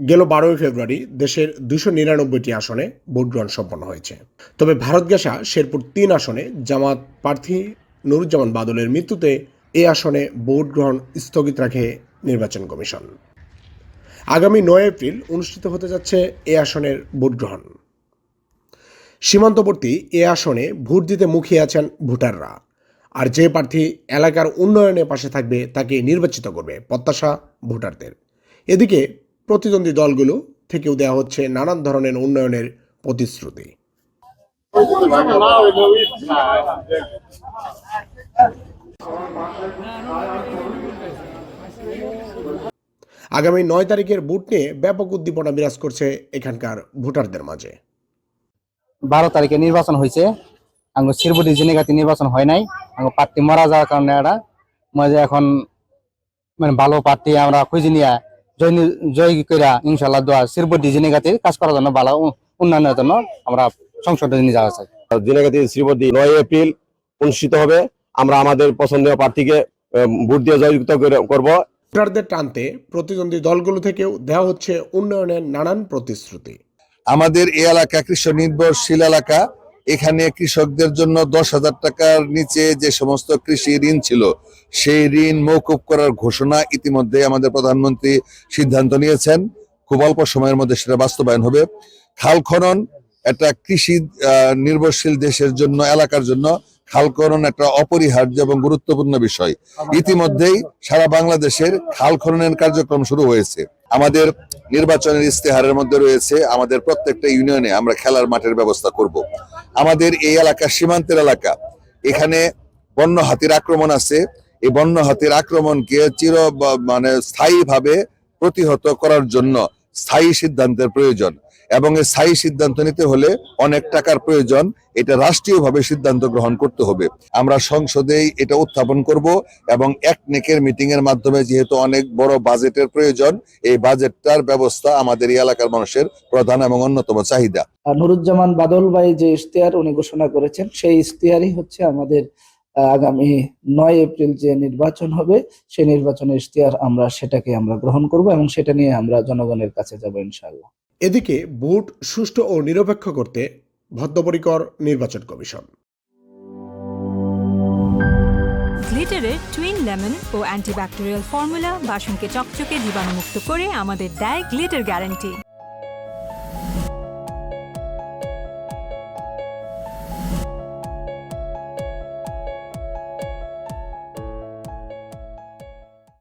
গেল 12 ফেব্রুয়ারি দেশের 299টি আসনে ভোট গ্রহণ সম্পন্ন হয়েছে। তবে ভারত গ্যাসা শেরপুর 3 আসনে জামাত প্রার্থী নুরুজ্জামান বাদলের মৃত্যুতে এই আসনে ভোট গ্রহণ স্থগিত রাখে নির্বাচন কমিশন। আগামী 9 এপ্রিল অনুষ্ঠিত হতে যাচ্ছে এ আসনের ভোট গ্রহণ। সীমান্তবর্তী এ আসনে ভোট দিতে মুখিয়ে আছেন ভোটাররা। আর যে প্রার্থী এলাকার উন্নয়নে পাশে থাকবে তাকে নির্বাচিত করবে প্রত্যাশা ভোটারদের। এদিকে প্রতিদ্বন্দ্বী দলগুলো থেকেও দেওয়া হচ্ছে নানান ধরনের উন্নয়নের প্রতিশ্রুতি। আগামী 9 তারিখের ভোট নিয়ে ব্যাপক উদ্দীপনা বিরাজ করছে এখানকার ভোটারদের মাঝে। 12 তারিখে নির্বাচন হয়েছে, আঙ্গু শিরবুটি জিনেগাতি নির্বাচন হয় নাই, আঙ্গু প্রার্থী মারা যাওয়ার কারণে এটা মজা এখন মানে ভালো প্রার্থী আমরা খুঁজে নিয়ে জয় কইরা ইনশাআল্লাহ দোয়া শিরবুটি জিনেগাতির কাজ করার জন্য ভালো উন্নয়নের জন্য আমরা সংসদে নিয়ে যাওয়া চাই। জিনেগাতি শ্রীবতী 9 এপ্রিল অনুষ্ঠিত হবে। আমরা আমাদের পছন্দীয় প্রার্থীকে ভোট দিয়ে জয়যুক্ত করব। ভোটারদের টানতে প্রতিদ্বন্দ্বী দলগুলো থেকেও দেওয়া হচ্ছে উন্নয়নের নানান প্রতিশ্রুতি। আমাদের এই এলাকা কৃষক নির্ভরশীল এলাকা। এখানে কৃষকদের জন্য 10,000 টাকার নিচে যে সমস্ত কৃষি ঋণ ছিল সেই ঋণ মৌকুব করার ঘোষণা ইতিমধ্যে আমাদের প্রধানমন্ত্রী সিদ্ধান্ত নিয়েছেন। খুব অল্প সময়ের মধ্যে সেটা বাস্তবায়ন হবে। খাল খনন একটা কৃষি নির্ভরশীল দেশের জন্য, এলাকার জন্য খাল খনন একটা অপরিহার্য এবং গুরুত্বপূর্ণ বিষয়। ইতিমধ্যেই সারা বাংলাদেশের খাল খননের কার্যক্রম শুরু হয়েছে। আমাদের নির্বাচনের ইস্তেহারের মধ্যে রয়েছে আমাদের প্রত্যেকটা ইউনিয়নে আমরা খেলার মাঠের ব্যবস্থা করব। আমাদের এই এলাকা সীমান্তের এলাকা, এখানে বন্য হাতির আক্রমণ আছে। এই বন্য হাতির আক্রমণকে স্থায়ীভাবে প্রতিহত করার জন্য স্থায়ী সিদ্ধান্তের প্রয়োজন, এবং এই স্থায়ী সিদ্ধান্ত নিতে হলে অনেক টাকার প্রয়োজন। এটা রাষ্ট্রীয়ভাবে সিদ্ধান্ত গ্রহণ করতে হবে। আমরা সংসদেই এটা উত্থাপন করব এবং একনেকের মিটিং এর মাধ্যমে, যেহেতু অনেক বড় বাজেটের প্রয়োজন, এই বাজেটটার ব্যবস্থা আমাদের এই এলাকার মানুষের প্রধান এবং অন্যতম চাহিদা। নুরুজ্জামান বাদল ভাই যে ইশতেহার উনি ঘোষণা করেছেন, সেই ইশতেহারই হচ্ছে আমাদের আগামী 9 এপ্রিল যে নির্বাচন হবে, সেই নির্বাচনের ইশতেহার সেটাকে আমরা গ্রহণ করব এবং সেটা নিয়ে আমরা জনগণের কাছে যাব ইনশাআল্লাহ। এদিকে ভোট সুষ্ঠু ও নিরপেক্ষ করতে বদ্ধপরিকর নির্বাচন কমিশন। গ্লিটারের টুইন লেমন ও অ্যান্টিব্যাকটেরিয়াল ফর্মুলা বাসনকে চকচকে জীবাণুমুক্ত করে আমাদের দেয় গ্লিটার গ্যারান্টি।